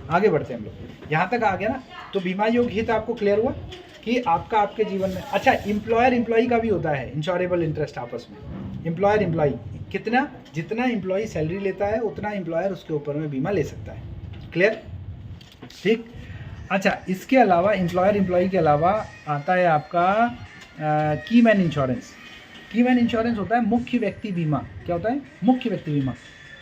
आगे बढ़ते हैं हम लोग, यहाँ तक आ गया ना। तो बीमा योग्य हित आपको क्लियर हुआ कि आपका आपके जीवन में, अच्छा एम्प्लॉयर एम्प्लॉई का भी होता है इंश्योरेबल इंटरेस्ट आपस में। एम्प्लॉयर एम्प्लॉई कितना, जितना एम्प्लॉई सैलरी लेता है उतना एम्प्लॉयर उसके ऊपर में बीमा ले सकता है। क्लियर, ठीक। अच्छा, इसके अलावा एम्प्लॉयर एम्प्लॉई के अलावा आता है आपका की मैन इंश्योरेंस। की मैन इंश्योरेंस होता है मुख्य व्यक्ति बीमा। क्या होता है? मुख्य व्यक्ति बीमा।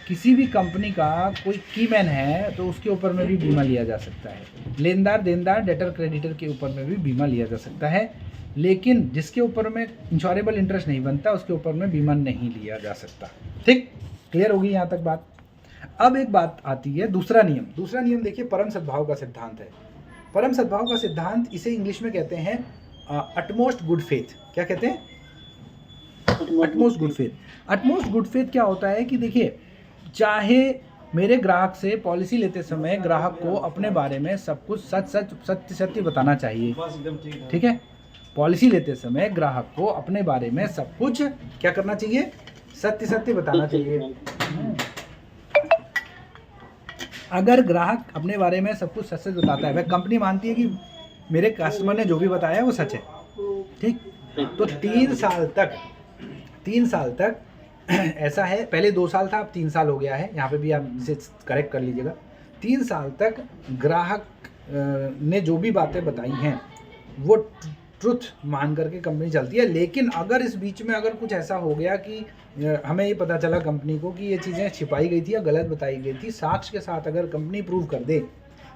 किसी भी कंपनी का कोई की मैन है तो उसके ऊपर में भी बीमा लिया जा सकता है। लेनदार देनदार डेटर क्रेडिटर के ऊपर में भी बीमा लिया जा सकता है, लेकिन जिसके ऊपर में इंश्योरेबल इंटरेस्ट नहीं बनता उसके ऊपर में बीमा नहीं लिया जा सकता। ठीक, क्लियर होगी यहाँ तक बात। अब एक बात आती है दूसरा नियम। दूसरा नियम देखिए, परम सद्भाव का सिद्धांत है। परम सद्भाव का सिद्धांत, इसे इंग्लिश में कहते हैं अटमोस्ट गुड फेथ। क्या कहते हैं? Utmost good faith. Utmost good faith क्या होता है कि देखिए, चाहे मेरे ग्राहक से पॉलिसी लेते समय ग्राहक को अपने बारे में सब कुछ सत्य बताना चाहिए। ठीक है, पॉलिसी लेते समय ग्राहक को अपने बारे में सब कुछ क्या करना चाहिए? सत्य बताना चाहिए। अगर ग्राहक अपने बारे में सब कुछ सच बताता है, वह कंपनी मानती है कि मेरे कस्टमर ने जो भी बताया है वो सच है। ठीक, तो 3 साल तक ऐसा है, पहले 2 साल था, अब 3 साल हो गया है। यहाँ पे भी आप इसे करेक्ट कर लीजिएगा। 3 साल तक ग्राहक ने जो भी बातें बताई हैं वो ट्रुथ मान करके कंपनी चलती है। लेकिन अगर इस बीच में अगर कुछ ऐसा हो गया कि हमें ये पता चला कंपनी को कि ये चीज़ें छिपाई गई थी या गलत बताई गई थी, साक्ष्य के साथ अगर कंपनी प्रूव कर दे,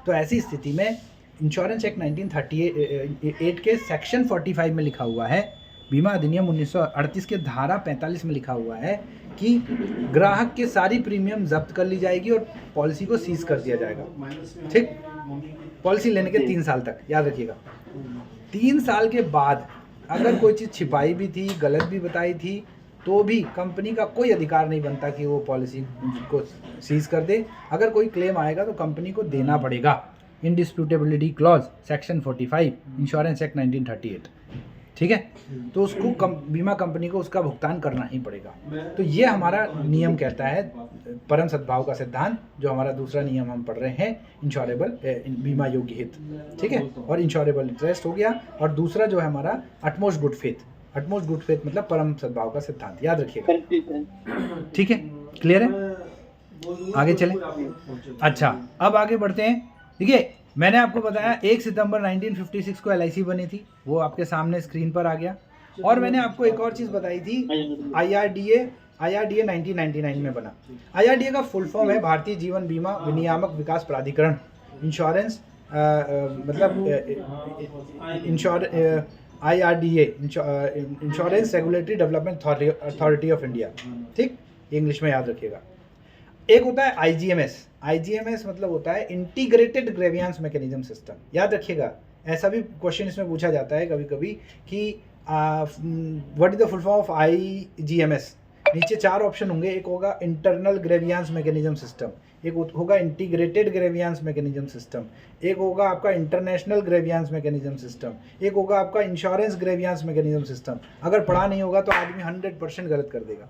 तो ऐसी स्थिति में इंश्योरेंस एक्ट 1938 के सेक्शन 45 में लिखा हुआ है, बीमा अधिनियम 1938 के धारा 45 में लिखा हुआ है कि ग्राहक के सारी प्रीमियम जब्त कर ली जाएगी और पॉलिसी को सीज कर दिया जाएगा। ठीक, पॉलिसी लेने के 3 साल तक, याद रखिएगा। 3 साल के बाद अगर कोई चीज़ छिपाई भी थी, गलत भी बताई थी, तो भी कंपनी का कोई अधिकार नहीं बनता कि वो पॉलिसी को सीज कर दे। अगर कोई क्लेम आएगा तो कंपनी को देना पड़ेगा। इंडिस्प्यूटेबिलिटी क्लॉज सेक्शन 45 इंश्योरेंस एक्ट 1938। ठीक है, तो उसको बीमा कंपनी को उसका भुगतान करना ही पड़ेगा। तो ये हमारा नियम कहता है, परम सद्भाव का सिद्धांत, जो हमारा दूसरा नियम हम पढ़ रहे हैं, इंश्योरेबल बीमा योग्य हित। ठीक है, और इंश्योरेबल इंटरेस्ट हो गया, और दूसरा जो है हमारा utmost good faith. Utmost good faith मतलब परम सद्भाव का सिद्धांत, याद रखिएगा। ठीक है, क्लियर है? आगे चलें। अच्छा, अब आगे बढ़ते हैं। देखिए, मैंने आपको बताया 1 सितंबर 1956 को LIC बनी थी, वो आपके सामने स्क्रीन पर आ गया। और मैंने आपको एक और चीज़ बताई थी, IRDA 1999 में बना। IRDA का फुल फॉर्म है भारतीय जीवन बीमा विनियामक विकास प्राधिकरण। इंश्योरेंस मतलब IRDA insurance regulatory development authority of India. ठीक, इंग्लिश में याद रखिएगा। एक होता है IGMS मतलब होता है इंटीग्रेटेड ग्रेवियांस मैकेनिज्म सिस्टम। याद रखिएगा, ऐसा भी क्वेश्चन इसमें पूछा जाता है कभी कभी कि what is the full form of IGMS। नीचे 4 ऑप्शन होंगे, एक होगा इंटरनल ग्रेवियांस मैकेनिज्म सिस्टम, एक होगा इंटीग्रेटेड ग्रेवियांस मैकेनिज्म सिस्टम, एक होगा आपका इंटरनेशनल ग्रेवियांस मैकेनिज्म सिस्टम, एक होगा आपका इंश्योरेंस ग्रेवियांस मैकेनिज्म सिस्टम। अगर पढ़ा नहीं होगा तो आदमी 100% गलत कर देगा,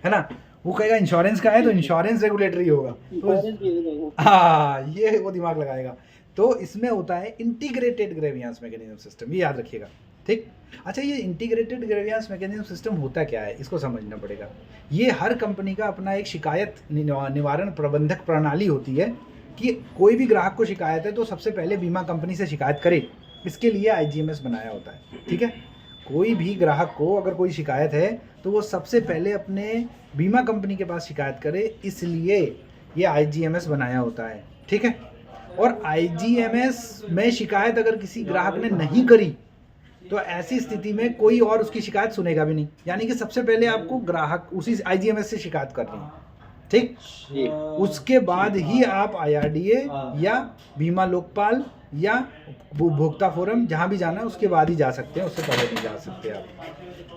है ना। वो कहेगा इंश्योरेंस का है तो इंश्योरेंस रेगुलेटरी होगा, तो हाँ, ये वो दिमाग लगाएगा। तो इसमें होता है इंटीग्रेटेड ग्रेवियांस मैकेनिज्म सिस्टम, ये याद रखिएगा। ठीक, अच्छा, ये इंटीग्रेटेड ग्रेवियांस मैकेनिज्म सिस्टम होता क्या है, इसको समझना पड़ेगा। ये हर कंपनी का अपना एक शिकायत निवारण प्रबंधक प्रणाली होती है कि कोई भी ग्राहक को शिकायत है तो सबसे पहले बीमा कंपनी से शिकायत करे। इसके लिए IGMS बनाया होता है। ठीक है, कोई भी ग्राहक को अगर कोई शिकायत है तो वो सबसे पहले अपने बीमा कंपनी के पास शिकायत करे, इसलिए ये IGMS बनाया होता है। ठीक है, और IGMS में शिकायत अगर किसी ग्राहक ने नहीं करी तो ऐसी स्थिति में कोई और उसकी शिकायत सुनेगा भी नहीं, यानी कि सबसे पहले आपको ग्राहक उसी IGMS से शिकायत करनी है। ठीक, उसके बाद ही आप IRDA या बीमा लोकपाल या उपभोक्ता फोरम, जहाँ भी जाना है उसके बाद ही जा सकते हैं, उससे पहले नहीं जा सकते आप।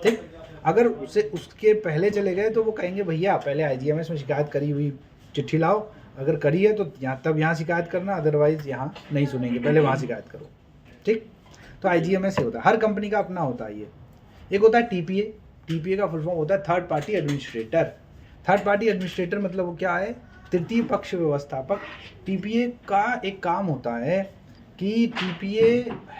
ठीक, अगर उसके पहले चले गए तो वो कहेंगे भैया पहले IGMS में शिकायत करी हुई चिट्ठी लाओ, अगर करी है तो यहाँ शिकायत करना, अदरवाइज यहाँ नहीं सुनेंगे, पहले वहाँ शिकायत करो। ठीक, तो IGMS से होता है, हर कंपनी का अपना होता है ये। एक होता है TPA का फुल फॉर्म होता है third party administrator. Third party administrator मतलब वो क्या है तृतीय पक्ष व्यवस्थापक। टीपीए का एक काम होता है कि टीपीए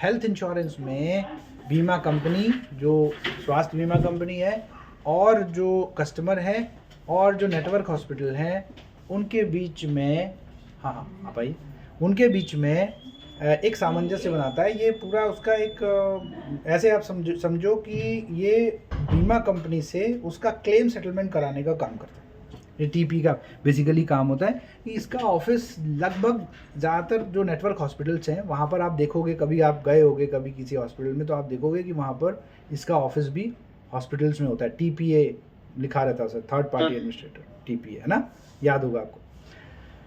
हेल्थ इंश्योरेंस में बीमा कंपनी, जो स्वास्थ्य बीमा कंपनी है और जो कस्टमर है और जो नेटवर्क हॉस्पिटल हैं, उनके बीच में, हाँ आप आइए, उनके बीच में एक सामंजस्य बनाता है। ये पूरा उसका एक ऐसे आप समझो कि ये बीमा कंपनी से उसका क्लेम सेटलमेंट कराने का काम करता है। ये टीपी का बेसिकली काम होता है कि इसका ऑफिस लगभग ज़्यादातर जो नेटवर्क हॉस्पिटल्स हैं वहाँ पर आप देखोगे, कभी आप गए होगे कभी किसी हॉस्पिटल में, तो आप देखोगे कि वहाँ पर इसका ऑफिस भी हॉस्पिटल्स में होता है। टीपीए लिखा रहता है, थर्ड पार्टी एडमिनिस्ट्रेटर, टीपीए, है ना, याद होगा आपको।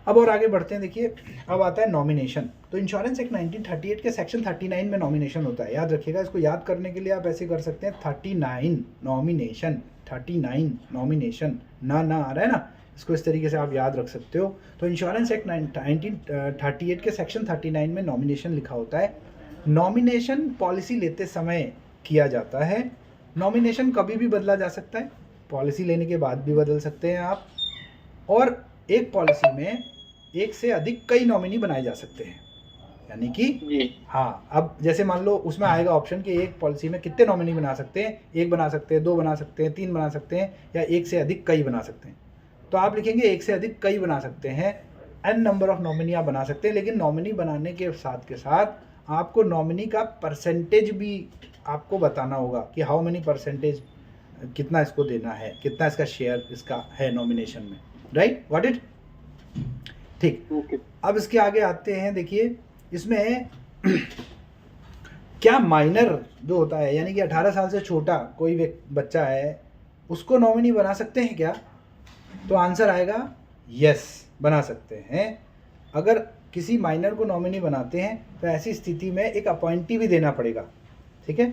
अब और आगे बढ़ते हैं। देखिए अब आता है नॉमिनेशन। तो इंश्योरेंस एक्ट 1938 के सेक्शन 39 में नॉमिनेशन होता है, याद रखिएगा। इसको याद करने के लिए आप ऐसे कर सकते हैं 39 नॉमिनेशन, 39 नॉमिनेशन, ना आ रहा है ना, इसको इस तरीके से आप याद रख सकते हो। तो इंश्योरेंस एक्ट 1938 के सेक्शन 39 में नॉमिनेशन लिखा होता है। नॉमिनेशन पॉलिसी लेते समय किया जाता है। नॉमिनेशन कभी भी बदला जा सकता है, पॉलिसी लेने के बाद भी बदल सकते हैं आप, और एक पॉलिसी में एक से अधिक कई नॉमिनी बनाए जा सकते हैं। यानी कि हाँ, अब जैसे मान लो उसमें आएगा ऑप्शन कि एक पॉलिसी में कितने नॉमिनी बना सकते हैं, एक बना सकते हैं, दो बना सकते हैं, तीन बना सकते हैं, या एक से अधिक कई बना सकते हैं। तो आप लिखेंगे एक से अधिक कई बना सकते हैं, n नंबर ऑफ नॉमिनी आप बना सकते हैं। लेकिन नॉमिनी बनाने के साथ आपको नॉमिनी का परसेंटेज भी आपको बताना होगा कि हाउ मेनी परसेंटेज, कितना इसको देना है, कितना इसका शेयर इसका है नॉमिनेशन में, राइट, व्हाट इट, ठीक। अब इसके आगे आते हैं। देखिए इसमें क्या माइनर जो होता है, यानी कि 18 साल से छोटा कोई बच्चा है, उसको नॉमिनी बना सकते हैं क्या? तो आंसर आएगा यस, बना सकते हैं। अगर किसी माइनर को नॉमिनी बनाते हैं तो ऐसी स्थिति में एक अपॉइंटी भी देना पड़ेगा, ठीक है,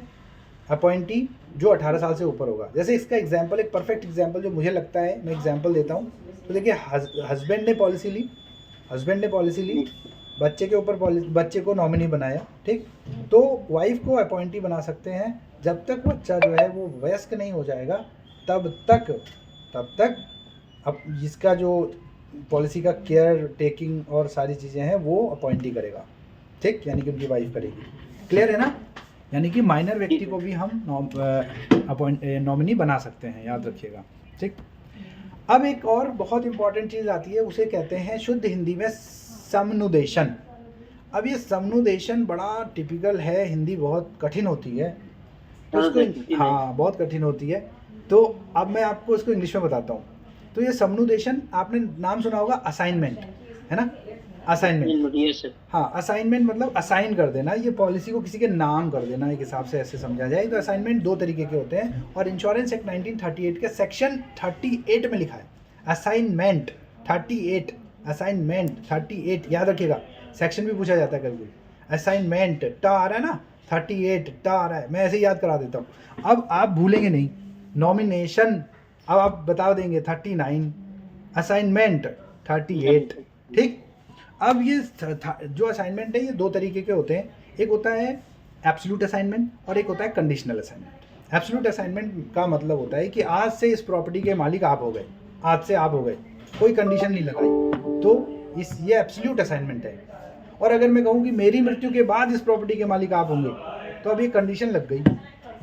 अपॉइंटी जो 18 साल से ऊपर होगा। जैसे इसका एग्जाम्पल, एक परफेक्ट एग्जाम्पल जो मुझे लगता है, मैं एग्जाम्पल देता हूँ। तो देखिए हस्बैंड ने पॉलिसी ली, बच्चे के ऊपर बच्चे को नॉमिनी बनाया, ठीक, तो वाइफ को अपॉइंटी बना सकते हैं। जब तक बच्चा जो है वो वयस्क नहीं हो जाएगा तब तक अब इसका जो पॉलिसी का केयर टेकिंग और सारी चीज़ें हैं वो अपॉइंटी करेगा, ठीक, यानी कि उनकी वाइफ करेगी। क्लियर है ना? यानी कि माइनर व्यक्ति को भी हम नॉमिनी बना सकते हैं, याद रखिएगा, ठीक। अब एक और बहुत इंपॉर्टेंट चीज़ आती है, उसे कहते हैं शुद्ध हिंदी में समनुदेशन। अब ये समनुदेशन बड़ा टिपिकल है, हिंदी बहुत कठिन होती है, तो इसको हाँ बहुत कठिन होती है। तो अब मैं आपको इसको इंग्लिश में बताता हूँ। तो ये समनुदेशन, आपने नाम सुना होगा असाइनमेंट, है ना, असाइनमेंट, हाँ असाइनमेंट मतलब असाइन कर देना, ये पॉलिसी को किसी के नाम कर देना, एक हिसाब से ऐसे समझा जाए। तो असाइनमेंट दो तरीके के होते हैं, और इंश्योरेंस एक्ट 1938 के सेक्शन 38 में लिखा है असाइनमेंट 38, असाइनमेंट 38, याद रखिएगा, सेक्शन भी पूछा जाता है कभी। असाइनमेंट टा आ रहा है ना, 38 टा आ रहा है, मैं ऐसे ही याद करा देता हूँ। अब आप भूलेंगे नहीं। नॉमिनेशन अब आप बता देंगे 39, असाइनमेंट 38, ठीक। अब ये जो असाइनमेंट है ये दो तरीके के होते हैं, एक होता है एब्सोल्यूट असाइनमेंट और एक होता है कंडीशनल असाइनमेंट। एब्सोल्यूट असाइनमेंट का मतलब होता है कि आज से इस प्रॉपर्टी के मालिक आप हो गए, आज से आप हो गए, कोई कंडीशन नहीं लगाई, तो ये एब्सोल्यूट असाइनमेंट है। और अगर मैं कहूँ कि मेरी मृत्यु के बाद इस प्रॉपर्टी के मालिक आप होंगे, तो अब ये कंडीशन लग गई।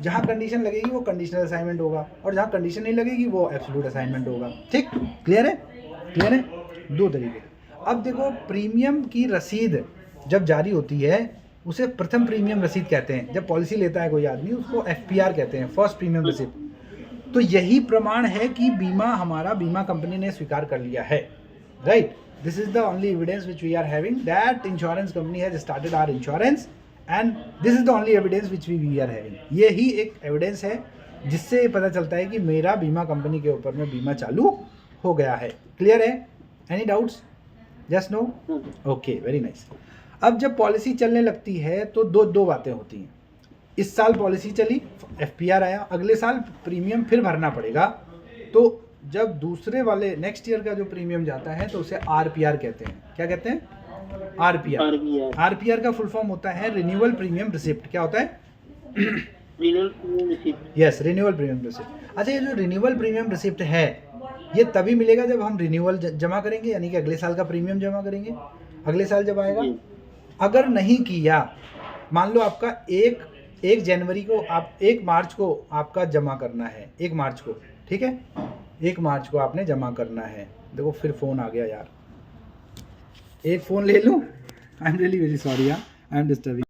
जहाँ कंडीशन लगेगी वो कंडीशनल असाइनमेंट होगा, और जहाँ कंडीशन नहीं लगेगी वो एब्सोल्यूट असाइनमेंट होगा, ठीक। क्लियर है, दो तरीके। अब देखो, प्रीमियम की रसीद जब जारी होती है उसे प्रथम प्रीमियम रसीद कहते हैं। जब पॉलिसी लेता है कोई आदमी उसको FPR कहते हैं, फर्स्ट प्रीमियम रसीद। तो यही प्रमाण है कि हमारा बीमा कंपनी ने स्वीकार कर लिया है, right. This is the only evidence which we are having that insurance company has started our insurance, and this is the only evidence which we are having. ये ही एक एविडेंस है जिससे पता चलता है कि मेरा बीमा कंपनी के ऊपर में बीमा चालू हो गया है। क्लियर है? Any doubts? Just no? Okay, very nice. अब जब पॉलिसी चलने लगती है तो दो बातें होती हैं। इस साल पॉलिसी चली, FPR आया, अगले साल प्रीमियम फिर भरना पड़ेगा। तो जब दूसरे वाले नेक्स्ट ईयर का जो प्रीमियम जाता है तो उसे RPR कहते हैं। क्या कहते हैं? RPR का फुल फॉर्म होता है रिन्यूअल प्रीमियम रिसिप्ट। क्या होता है? Yes, renewal premium receipt. अच्छा, ये जो रिन्यूअल प्रीमियम रिसिप्ट है ये तभी मिलेगा जब हम रिन्यूअल जमा करेंगे, यानी कि अगले साल का प्रीमियम जमा करेंगे अगले साल जब आएगा। जी अगर नहीं किया, मान लो आपका एक जनवरी को, आप 1 मार्च को आपका जमा करना है, 1 मार्च को, ठीक है, 1 मार्च को आपने जमा करना है। देखो फिर फ़ोन आ गया यार, एक फ़ोन ले लूँ, I am really very sorry यार, आई एम डिस्टर्बिंग।